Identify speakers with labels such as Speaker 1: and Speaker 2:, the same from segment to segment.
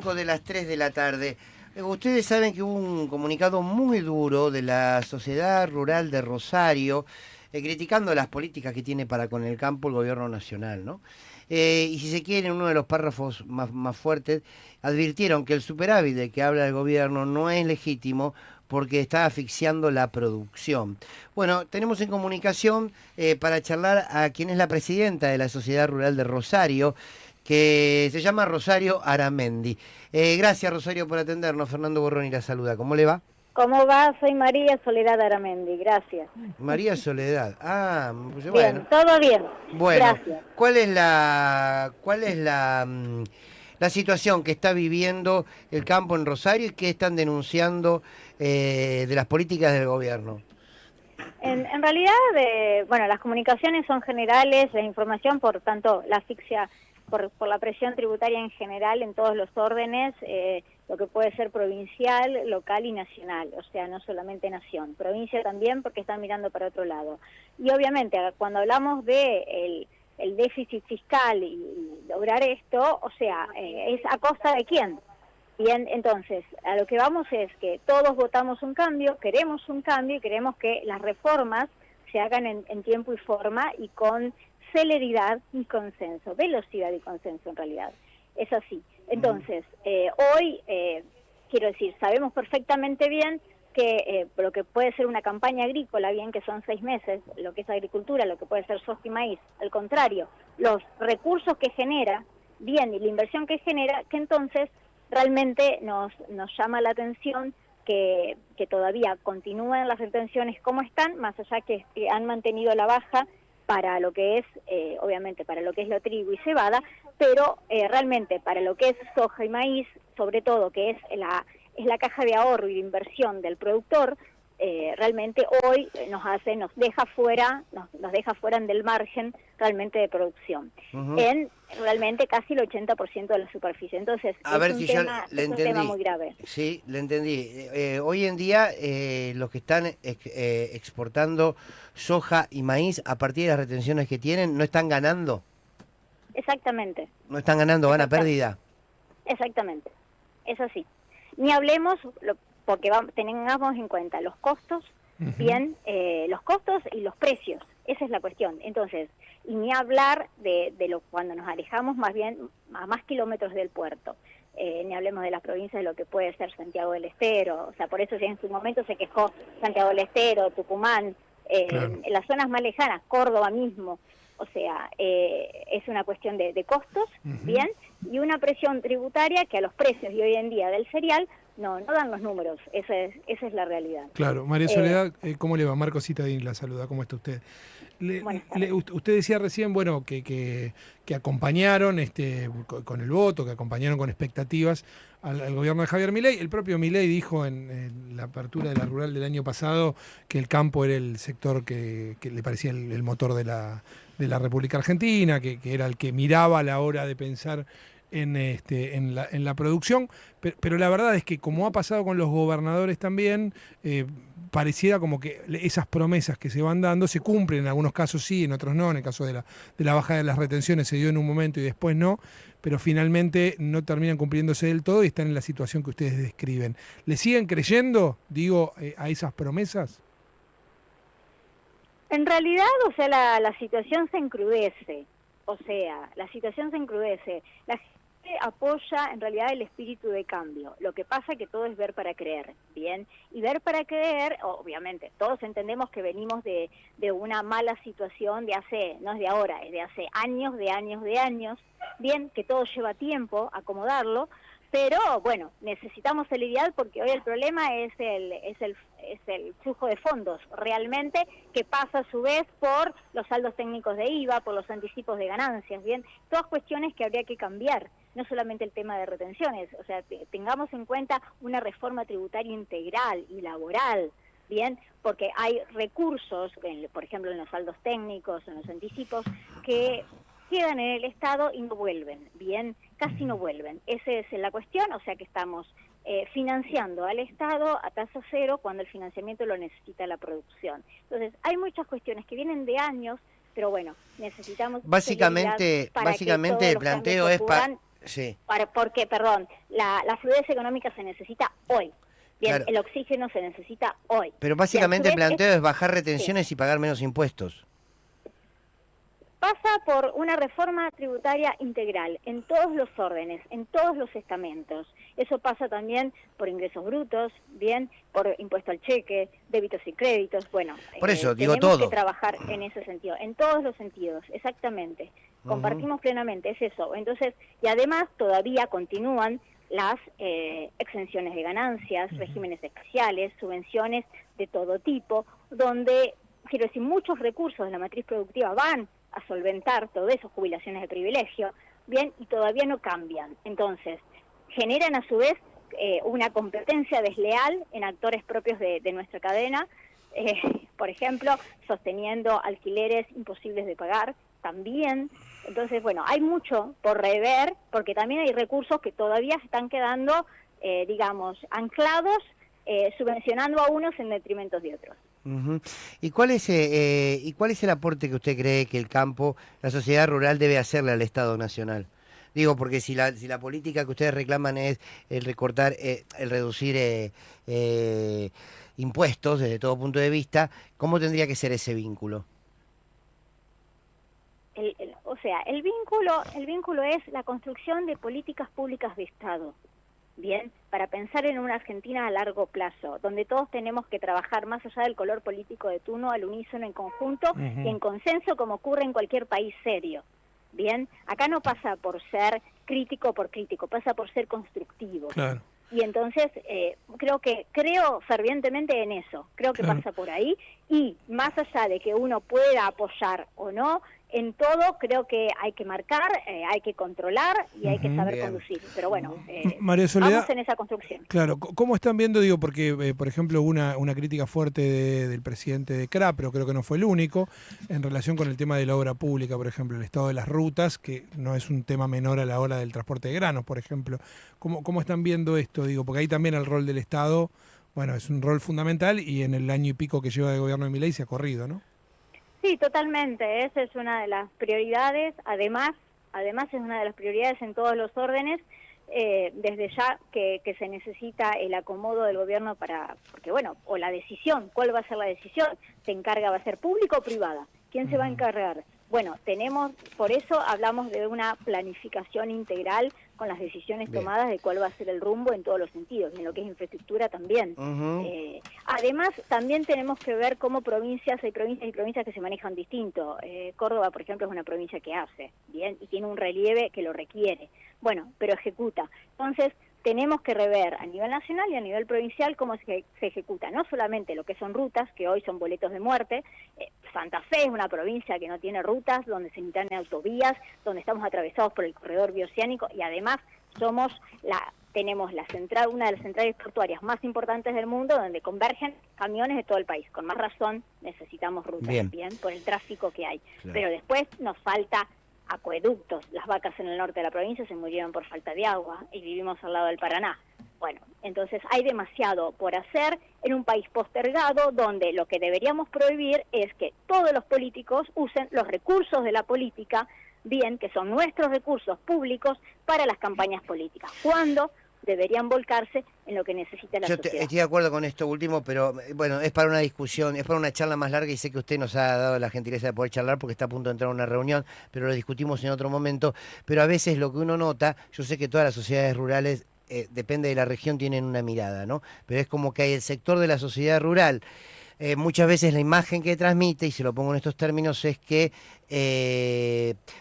Speaker 1: De las 3 de la tarde. Ustedes saben que hubo un comunicado muy duro de la Sociedad Rural de Rosario, criticando las políticas que tiene para con el campo el gobierno nacional, ¿no? Y si se quiere, en uno de los párrafos más fuertes, advirtieron que el superávit de que habla el gobierno no es legítimo porque está asfixiando la producción. Bueno, tenemos en comunicación para charlar a quien es la presidenta de la Sociedad Rural de Rosario, que se llama Rosario Aramendi. Gracias, Rosario, por atendernos. Fernando Borroni la saluda. ¿Cómo le va?
Speaker 2: ¿Cómo va? Soy María Soledad Aramendi, gracias.
Speaker 1: María Soledad. Pues bueno.
Speaker 2: Bien, todo bien,
Speaker 1: Bueno,
Speaker 2: gracias.
Speaker 1: ¿cuál es la situación que está viviendo el campo en Rosario y qué están denunciando de las políticas del gobierno?
Speaker 2: En realidad, bueno, las comunicaciones son generales, la información, por tanto, la asfixia por la presión tributaria en general en todos los órdenes, lo que puede ser provincial, local y nacional, o sea, no solamente nación, provincia también porque están mirando para otro lado. Y obviamente, cuando hablamos de el déficit fiscal y lograr esto, o sea, ¿es a costa de quién? Bien, entonces, a lo que vamos es que todos votamos un cambio, queremos un cambio y queremos que las reformas se hagan en tiempo y forma y con celeridad y consenso, velocidad y consenso en realidad. Es así. Entonces, hoy, quiero decir, sabemos perfectamente bien que lo que puede ser una campaña agrícola, bien que son 6 meses, lo que es agricultura, lo que puede ser soja y maíz, al contrario, los recursos que genera, bien, y la inversión que genera, que entonces realmente nos llama la atención que todavía continúan las retenciones como están, más allá que han mantenido la baja para lo que es, obviamente, para lo que es lo trigo y cebada, pero realmente para lo que es soja y maíz, sobre todo, que es la caja de ahorro y de inversión del productor, realmente hoy nos deja fuera del margen realmente de producción, en realmente casi el 80% de la superficie. Entonces, es un tema muy grave.
Speaker 1: Sí, le entendí. Hoy en día los que están exportando soja y maíz a partir de las retenciones que tienen, ¿no están ganando?
Speaker 2: Exactamente.
Speaker 1: ¿No están ganando, van a pérdida?
Speaker 2: Exactamente, es así. Ni hablemos, porque tengamos en cuenta los costos, bien, los costos y los precios, esa es la cuestión. Entonces, y ni hablar de cuando nos alejamos más bien a más kilómetros del puerto. Ni hablemos de las provincias de lo que puede ser Santiago del Estero, o sea, por eso ya en su momento se quejó Santiago del Estero, Tucumán, claro. En las zonas más lejanas, Córdoba mismo, o sea, es una cuestión de costos, bien, y una presión tributaria que a los precios de hoy en día del cereal no dan los números, esa es la realidad.
Speaker 3: Claro, María Soledad, ¿cómo le va? Marco Citadín la saluda, ¿cómo está usted? Usted decía recién, bueno, que acompañaron con el voto, que acompañaron con expectativas al gobierno de Javier Milei. El propio Milei dijo en la apertura de la rural del año pasado que el campo era el sector que le parecía el motor de la República Argentina, que era el que miraba a la hora de pensar en la producción, pero la verdad es que como ha pasado con los gobernadores también, pareciera como que esas promesas que se van dando se cumplen, en algunos casos sí, en otros no. En el caso de la baja de las retenciones se dio en un momento y después no, pero finalmente no terminan cumpliéndose del todo y están en la situación que ustedes describen. ¿Le siguen creyendo, a esas promesas?
Speaker 2: En realidad, o sea, la situación se encrudece. La gente apoya en realidad el espíritu de cambio. Lo que pasa es que todo es ver para creer, ¿bien? Y ver para creer, obviamente, todos entendemos que venimos de una mala situación no es de ahora, es de hace años, bien, que todo lleva tiempo acomodarlo, pero bueno, necesitamos celeridad porque hoy el problema es el flujo de fondos realmente, que pasa a su vez por los saldos técnicos de IVA, por los anticipos de ganancias, bien, todas cuestiones que habría que cambiar, no solamente el tema de retenciones, o sea, tengamos en cuenta una reforma tributaria integral y laboral, bien, porque hay recursos, por ejemplo en los saldos técnicos, en los anticipos, que quedan en el Estado y no vuelven, bien, casi no vuelven. Esa es la cuestión, o sea que estamos financiando al Estado a tasa cero cuando el financiamiento lo necesita la producción. Entonces, hay muchas cuestiones que vienen de años, pero bueno, necesitamos
Speaker 1: básicamente el planteo es Sí.
Speaker 2: Porque, perdón, la fluidez económica se necesita hoy. Bien,
Speaker 1: Claro.
Speaker 2: el oxígeno se necesita hoy.
Speaker 1: Pero básicamente el planteo es bajar
Speaker 2: sí,
Speaker 1: retenciones y pagar menos impuestos.
Speaker 2: pasa por una reforma tributaria integral en todos los órdenes, en todos los estamentos. Eso pasa también por ingresos brutos, bien, por impuesto al cheque, débitos y créditos. Bueno,
Speaker 1: Por eso, digo
Speaker 2: tenemos
Speaker 1: todo.
Speaker 2: que trabajar en ese sentido, en todos los sentidos, exactamente. Compartimos plenamente, es eso. Entonces, y además todavía continúan las exenciones de ganancias, regímenes especiales, subvenciones de todo tipo, donde, quiero decir, muchos recursos de la matriz productiva van a solventar todo eso, jubilaciones de privilegio, bien, y todavía no cambian. Entonces, generan a su vez una competencia desleal en actores propios de nuestra cadena, por ejemplo, sosteniendo alquileres imposibles de pagar, también. Entonces, bueno, hay mucho por rever, porque también hay recursos que todavía están quedando, digamos, anclados, subvencionando a unos en detrimento de otros.
Speaker 1: ¿Y cuál es el aporte que usted cree que el campo, la sociedad rural debe hacerle al Estado Nacional? Digo, porque si la política que ustedes reclaman es el recortar, el reducir impuestos desde todo punto de vista, ¿cómo tendría que ser ese vínculo?
Speaker 2: O sea, el vínculo es la construcción de políticas públicas de Estado. Bien, para pensar en una Argentina a largo plazo, donde todos tenemos que trabajar más allá del color político de turno, al unísono, en conjunto y en consenso, como ocurre en cualquier país serio. Bien, acá no pasa por ser crítico por crítico, pasa por ser constructivo.
Speaker 3: Claro.
Speaker 2: Y entonces creo fervientemente en eso, creo que pasa por ahí, y más allá de que uno pueda apoyar o no, en todo creo que hay que marcar, hay que controlar y hay que saber conducir. Pero bueno,
Speaker 3: María Soledad,
Speaker 2: vamos en esa construcción.
Speaker 3: Claro, ¿cómo están viendo? Digo, porque, por ejemplo, hubo una crítica fuerte del presidente de CRA, pero creo que no fue el único, en relación con el tema de la obra pública, por ejemplo, el estado de las rutas, que no es un tema menor a la hora del transporte de granos, por ejemplo. ¿Cómo están viendo esto? Digo, porque ahí también el rol del Estado, bueno, es un rol fundamental y en el año y pico que lleva de gobierno de Milei se ha corrido, ¿no?
Speaker 2: Sí, totalmente. Esa es una de las prioridades. Además es una de las prioridades en todos los órdenes. Desde ya que se necesita el acomodo del gobierno porque bueno, o la decisión, ¿cuál va a ser la decisión? ¿Se encarga, va a ser pública o privada? ¿Quién se va a encargar? Bueno, por eso hablamos de una planificación integral con las decisiones tomadas de cuál va a ser el rumbo en todos los sentidos, en lo que es infraestructura también. Además, también tenemos que ver cómo hay provincias y provincias que se manejan distinto. Córdoba, por ejemplo, es una provincia que hace, bien, y tiene un relieve que lo requiere. Bueno, pero ejecuta. Entonces, tenemos que rever a nivel nacional y a nivel provincial cómo se ejecuta, no solamente lo que son rutas, que hoy son boletos de muerte. Santa Fe es una provincia que no tiene rutas, donde se necesitan autovías, donde estamos atravesados por el corredor bioceánico y además tenemos una de las centrales portuarias más importantes del mundo, donde convergen camiones de todo el país. Con más razón necesitamos rutas, bien por el tráfico que hay. Claro. Pero después nos falta acueductos. Las vacas en el norte de la provincia se murieron por falta de agua y vivimos al lado del Paraná. Bueno, entonces hay demasiado por hacer en un país postergado donde lo que deberíamos prohibir es que todos los políticos usen los recursos de la política, bien, que son nuestros recursos públicos, para las campañas políticas, cuando deberían volcarse en lo que necesita la sociedad.
Speaker 1: Estoy de acuerdo con esto último, pero bueno, es para una discusión, es para una charla más larga y sé que usted nos ha dado la gentileza de poder charlar porque está a punto de entrar a una reunión, pero lo discutimos en otro momento. Pero a veces lo que uno nota, yo sé que todas las sociedades rurales, depende de la región, tienen una mirada, ¿no? Pero es como que hay el sector de la sociedad rural. Muchas veces la imagen que transmite, y se lo pongo en estos términos, es que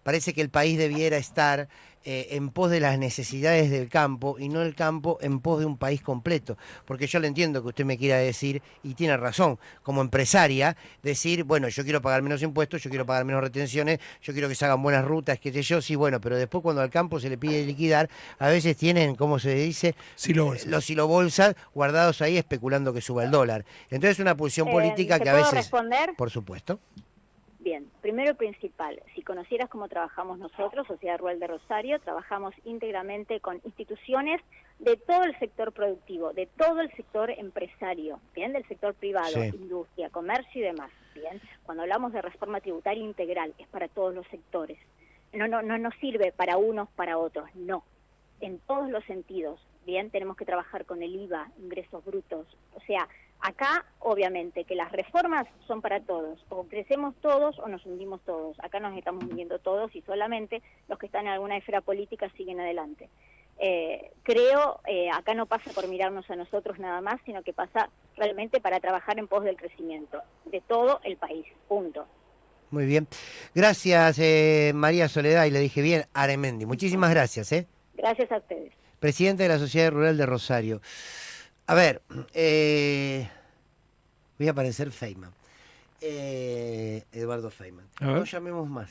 Speaker 1: parece que el país debiera estar en pos de las necesidades del campo y no el campo en pos de un país completo. Porque yo le entiendo que usted me quiera decir, y tiene razón, como empresaria, decir, bueno, yo quiero pagar menos impuestos, yo quiero pagar menos retenciones, yo quiero que se hagan buenas rutas, qué sé yo, sí, bueno, pero después cuando al campo se le pide liquidar, a veces tienen, ¿cómo se dice? Los silobolsas guardados ahí especulando que suba el dólar. Entonces es una posición política que a veces...
Speaker 2: ¿Responder?
Speaker 1: Por supuesto.
Speaker 2: Bien, primero y principal, si conocieras cómo trabajamos nosotros, Sociedad Rural de Rosario, trabajamos íntegramente con instituciones de todo el sector productivo, de todo el sector empresario, bien, del sector privado, industria, comercio y demás, bien. Cuando hablamos de reforma tributaria integral, es para todos los sectores. No nos sirve para unos, para otros, no. en todos los sentidos. Bien, tenemos que trabajar con el IVA, ingresos brutos. O sea, acá obviamente que las reformas son para todos, o crecemos todos o nos hundimos todos. Acá nos estamos hundiendo todos y solamente los que están en alguna esfera política siguen adelante. Creo, acá no pasa por mirarnos a nosotros nada más, sino que pasa realmente para trabajar en pos del crecimiento de todo el país, punto.
Speaker 1: Muy bien. Gracias, María Soledad, y le dije bien, Aremendi. Muchísimas gracias.
Speaker 2: Gracias a ustedes.
Speaker 1: Presidente de la Sociedad Rural de Rosario. A ver, voy a parecer Feynman. Eduardo Feynman. No llamemos más.